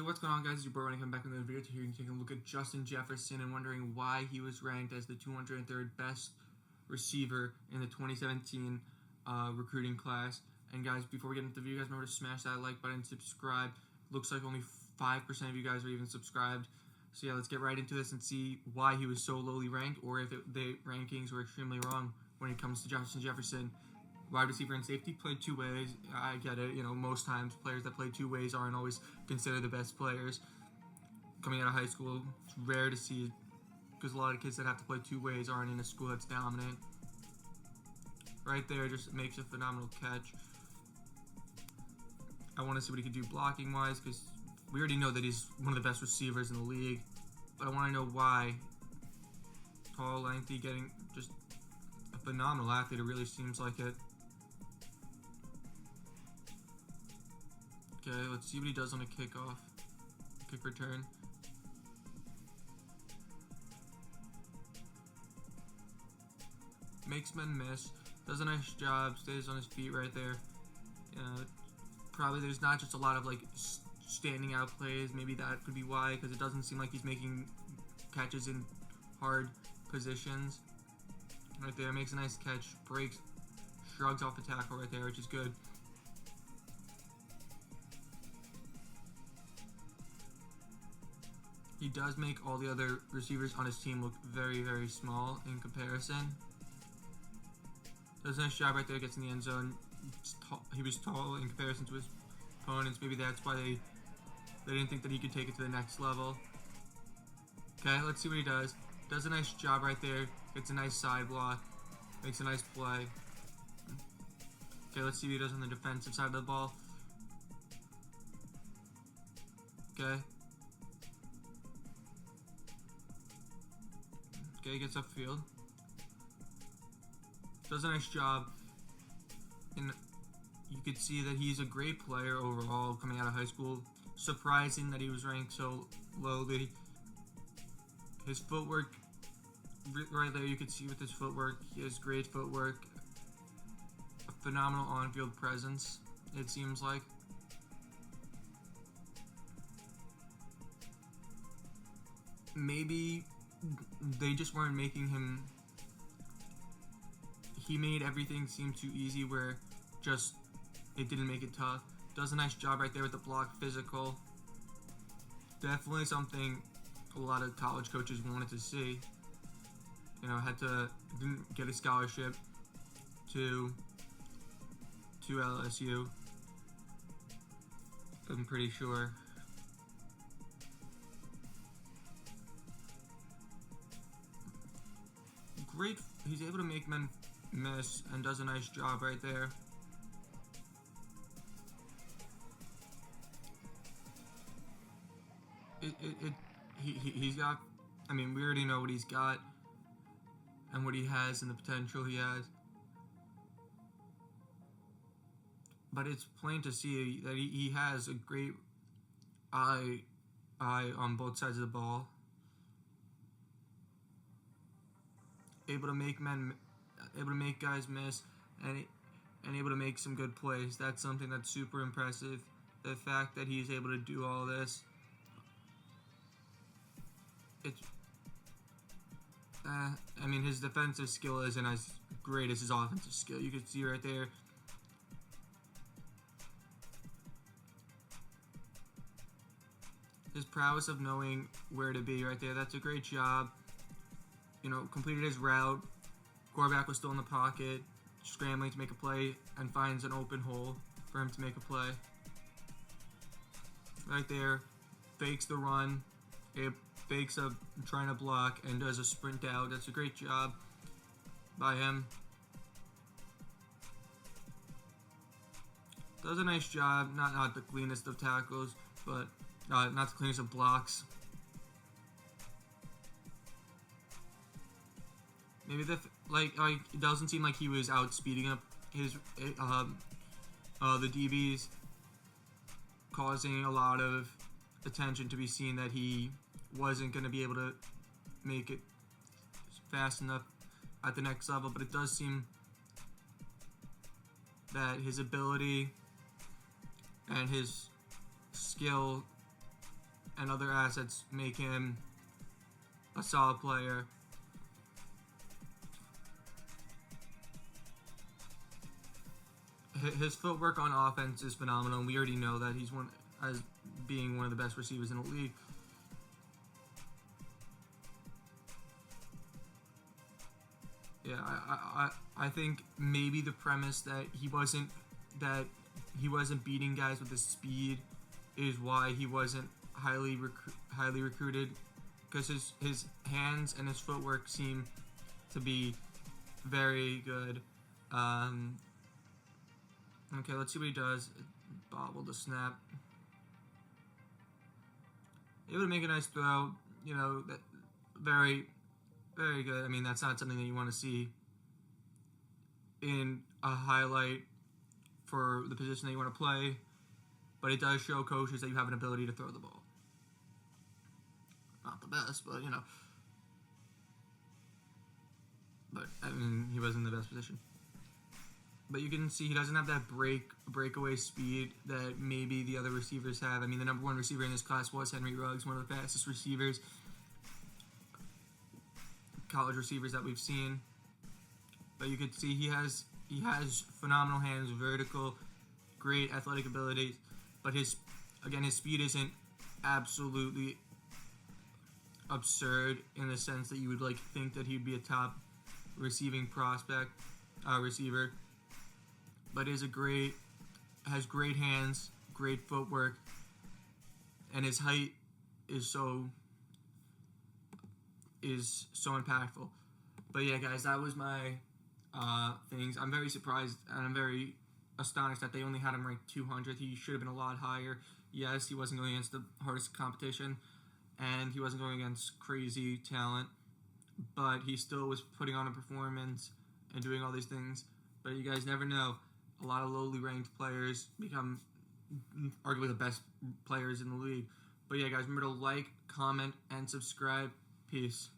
Hey, what's going on, guys? It's your boy Ronnie coming back with another video. Here you're taking a look at Justin Jefferson and wondering why he was ranked as the 203rd best receiver in the 2017 recruiting class. And guys, before we get into the video, guys, remember to smash that like button, subscribe. Looks like only 5% of you guys are even subscribed. So yeah, let's get right into this and see why he was so lowly ranked, or if the rankings were extremely wrong when it comes to Justin Jefferson. Wide receiver and safety, played two ways. I get it. You know, most times players that play two ways aren't always considered the best players. Coming out of high school, it's rare to see, because a lot of kids that have to play two ways aren't in a school that's dominant. Right there just makes a phenomenal catch. I want to see what he can do blocking wise, because we already know that he's one of the best receivers in the league. But I want to know why. Tall, lengthy, getting just a phenomenal athlete. It really seems like it. Okay, let's see what he does on a kickoff. Kick return. Makes men miss. Does a nice job. Stays on his feet right there. Probably there's not just a lot of like standing out plays. Maybe that could be why, because it doesn't seem like he's making catches in hard positions. Right there, makes a nice catch. Breaks. Shrugs off the tackle right there, which is good. He does make all the other receivers on his team look very, very small in comparison. Does a nice job right there, gets in the end zone. He was tall in comparison to his opponents. Maybe that's why they didn't think that he could take it to the next level. Okay, let's see what he does. Does a nice job right there. Gets a nice side block. Makes a nice play. Okay, let's see what he does on the defensive side of the ball. Okay. Okay, gets upfield. Does a nice job. And you could see that he's a great player overall coming out of high school. Surprising that he was ranked so lowly. His footwork, right there, you could see with his footwork, he has great footwork. A phenomenal on-field presence, it seems like. Maybe they just weren't making him. He made everything seem too easy, where just it didn't make it tough. Does a nice job right there with the block, physical. Definitely something a lot of college coaches wanted to see. You know, didn't get a scholarship to LSU. I'm pretty sure. Great, he's able to make men miss and does a nice job right there. He's got, I mean, we already know what he's got and what he has and the potential he has. But it's plain to see that he has a great eye on both sides of the ball. Able to make guys miss, and able to make some good plays. That's something that's super impressive. The fact that he's able to do all this. I mean, his defensive skill isn't as great as his offensive skill. You can see right there. His prowess of knowing where to be right there. That's a great job. You know, completed his route. Quarterback was still in the pocket, scrambling to make a play, and finds an open hole for him to make a play. Right there, fakes the run. It fakes up trying to block and does a sprint out. That's a great job by him. Does a nice job. Not the cleanest of tackles, but not the cleanest of blocks. Maybe it doesn't seem like he was out speeding up his the DBs, causing a lot of attention to be seen that he wasn't going to be able to make it fast enough at the next level. But it does seem that his ability and his skill and other assets make him a solid player. His footwork on offense is phenomenal, and we already know that he's as being one of the best receivers in the league. Yeah, I think maybe the premise that he wasn't beating guys with his speed is why he wasn't highly recruited, because his hands and his footwork seem to be very good. Okay, let's see what he does. Bobble the snap. Able to make a nice throw. You know, that very, very good. I mean, that's not something that you want to see in a highlight for the position that you want to play, but it does show coaches that you have an ability to throw the ball. Not the best, but you know. But I mean, he was in the best position. But you can see he doesn't have that breakaway speed that maybe the other receivers have. I mean, the number one receiver in this class was Henry Ruggs, one of the fastest receivers, college receivers that we've seen. But you could see he has phenomenal hands, vertical, great athletic abilities. But his speed isn't absolutely absurd in the sense that you would think that he'd be a top receiving receiver. But has great hands, great footwork, and his height is so impactful. But yeah, guys, that was my things. I'm very surprised and I'm very astonished that they only had him ranked 200th. He should have been a lot higher. Yes, he wasn't going against the hardest competition, and he wasn't going against crazy talent, but he still was putting on a performance and doing all these things. But you guys never know. A lot of lowly ranked players become arguably the best players in the league. But yeah, guys, remember to like, comment, and subscribe. Peace.